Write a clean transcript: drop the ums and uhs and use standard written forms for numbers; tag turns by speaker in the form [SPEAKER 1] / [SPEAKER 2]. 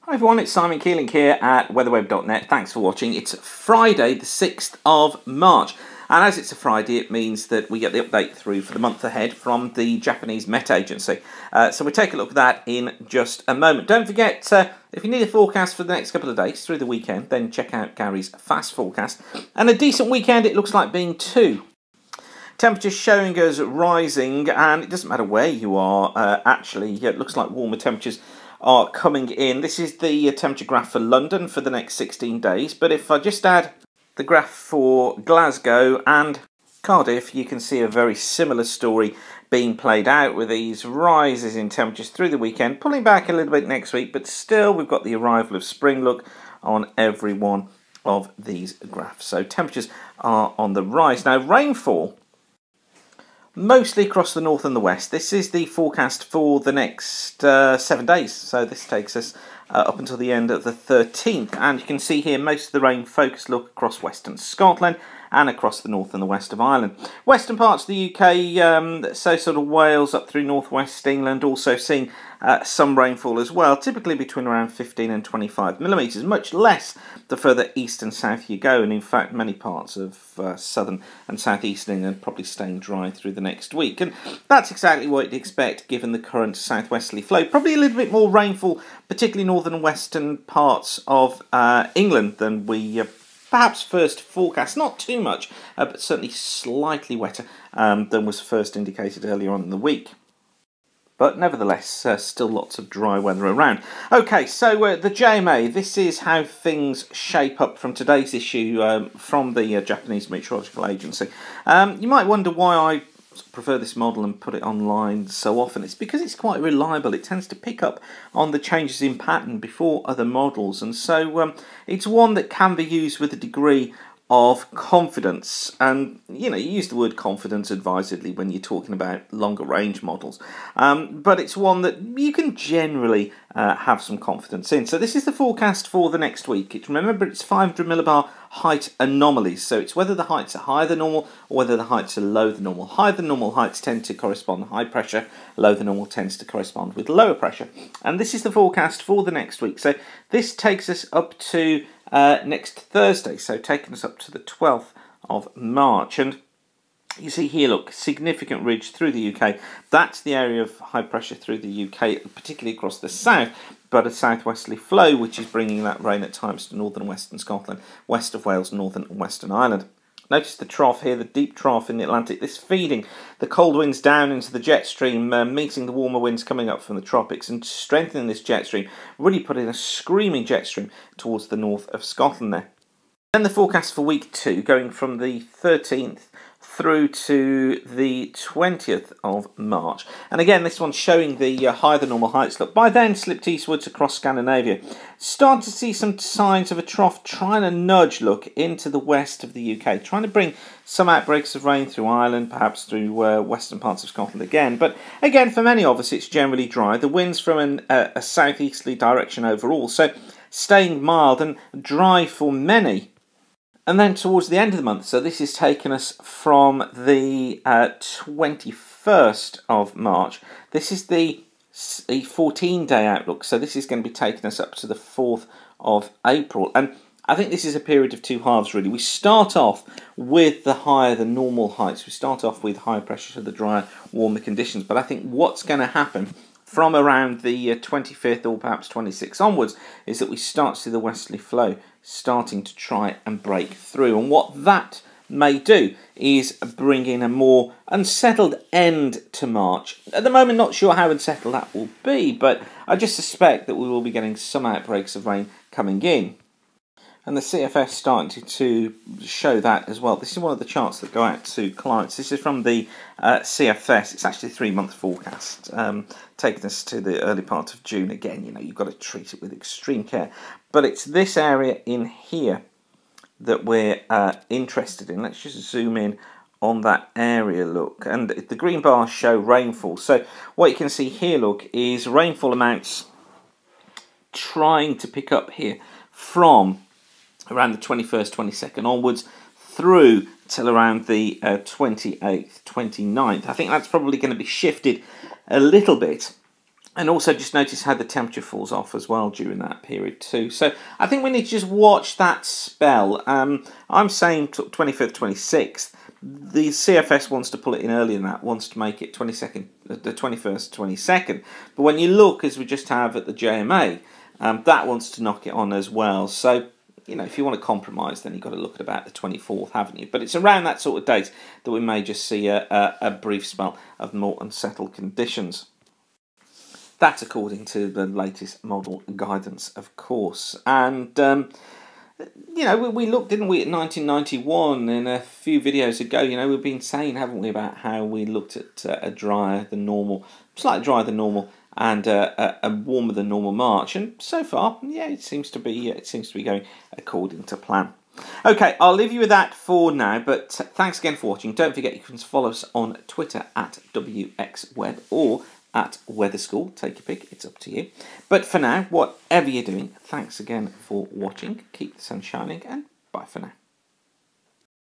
[SPEAKER 1] Hi everyone, it's Simon Keeling here at weather.look. Thanks for watching. It's Friday the 6th of March, and as it's a Friday it means that we get the update through for the month ahead from the Japanese Met Agency. So we'll take a look at that in just a moment. Don't forget, if you need a forecast for the next couple of days through the weekend, then check out Gary's fast forecast. And a decent weekend it looks like being too. Temperatures showing us rising, and it doesn't matter where you are, actually, it looks like warmer temperatures are coming in. This is the temperature graph for London for the next 16 days, but if I just add the graph for Glasgow and Cardiff, you can see a very similar story being played out with these rises in temperatures through the weekend, pulling back a little bit next week, but still we've got the arrival of spring look on every one of these graphs. So temperatures are on the rise. Now rainfall, mostly across the north and the west. This is the forecast for the next 7 days. So this takes us up until the end of the 13th. And you can see here most of the rain focused look across western Scotland and across the north and the west of Ireland. Western parts of the UK, so sort of Wales up through northwest England, also seeing some rainfall as well, typically between around 15 and 25 millimetres, much less the further east and south you go, and in fact many parts of southern and southeast England probably staying dry through the next week, and that's exactly what you'd expect given the current southwesterly flow. Probably a little bit more rainfall, particularly northern and western parts of England than we perhaps first forecast. Not too much, but certainly slightly wetter than was first indicated earlier on in the week. But nevertheless, still lots of dry weather around. Okay, so the JMA, this is how things shape up from today's issue from the Japanese Meteorological Agency. You might wonder why I prefer this model and put it online so often. It's because it's quite reliable. It tends to pick up on the changes in pattern before other models, and so it's one that can be used with a degree of confidence. And you use the word confidence advisedly when you're talking about longer range models, but it's one that you can generally have some confidence in. So this is the forecast for the next week. Remember, it's 500 millibar height anomalies, so it's whether the heights are higher than normal or whether the heights are lower than normal. Higher than normal heights tend to correspond to high pressure, lower than normal tends to correspond with lower pressure, and this is the forecast for the next week. So this takes us up to next Thursday, so taking us up to the 12th of March, and you see here, look, significant ridge through the UK. That's the area of high pressure through the UK, particularly across the south, but a southwesterly flow which is bringing that rain at times to northern and western Scotland, west of Wales, northern and western Ireland. Notice the trough here, the deep trough in the Atlantic. This feeding the cold winds down into the jet stream, meeting the warmer winds coming up from the tropics and strengthening this jet stream, really putting a screaming jet stream towards the north of Scotland there. Then the forecast for week 2, going from the 13th through to the 20th of March. And again, this one's showing the higher than normal heights. Look, by then slipped eastwards across Scandinavia. Starting to see some signs of a trough trying to nudge, look, into the west of the UK, trying to bring some outbreaks of rain through Ireland, perhaps through western parts of Scotland again. But again, for many of us, it's generally dry. The wind's from a southeasterly direction overall, so staying mild and dry for many. And then towards the end of the month, so this has taken us from the 21st of March. This is the 14-day outlook, so this is going to be taking us up to the 4th of April. And I think this is a period of two halves, really. We start off with the higher than normal heights. We start off with high pressure to the drier, warmer conditions. But I think what's going to happen from around the 25th or perhaps 26th onwards is that we start to see the westerly flow starting to try and break through. And what that may do is bring in a more unsettled end to March. At the moment, not sure how unsettled that will be, but I just suspect that we will be getting some outbreaks of rain coming in. And the CFS starting to show that as well. This is one of the charts that go out to clients. This is from the CFS. It's actually a 3-month forecast, taking us to the early part of June. Again, you've got to treat it with extreme care. But it's this area in here that we're interested in. Let's just zoom in on that area, look. And the green bars show rainfall. So what you can see here, look, is rainfall amounts trying to pick up here from around the 21st, 22nd onwards through till around the 28th, 29th. I think that's probably going to be shifted a little bit And also just notice how the temperature falls off as well during that period too. So I think we need to just watch that spell. I'm saying 25th, 26th. The CFS wants to pull it in earlier than that, wants to make it the 21st, 22nd. But when you look, as we just have at the JMA, that wants to knock it on as well. So, you know, if you want to compromise, then you've got to look at about the 24th, haven't you? But it's around that sort of date that we may just see a brief spell of more unsettled conditions. That's according to the latest model guidance, of course. And, you know, we looked, didn't we, at 1991 in a few videos ago. You know, we've been saying, haven't we, about how we looked at a drier than normal, slightly drier than normal, and a warmer than normal March. And so far, yeah, it seems to be going according to plan. Okay, I'll leave you with that for now, but thanks again for watching. Don't forget you can follow us on Twitter at WXWeb or at Weather School. Take your pick, it's up to you. But for now, whatever you're doing, thanks again for watching. Keep the sun shining, and bye for now.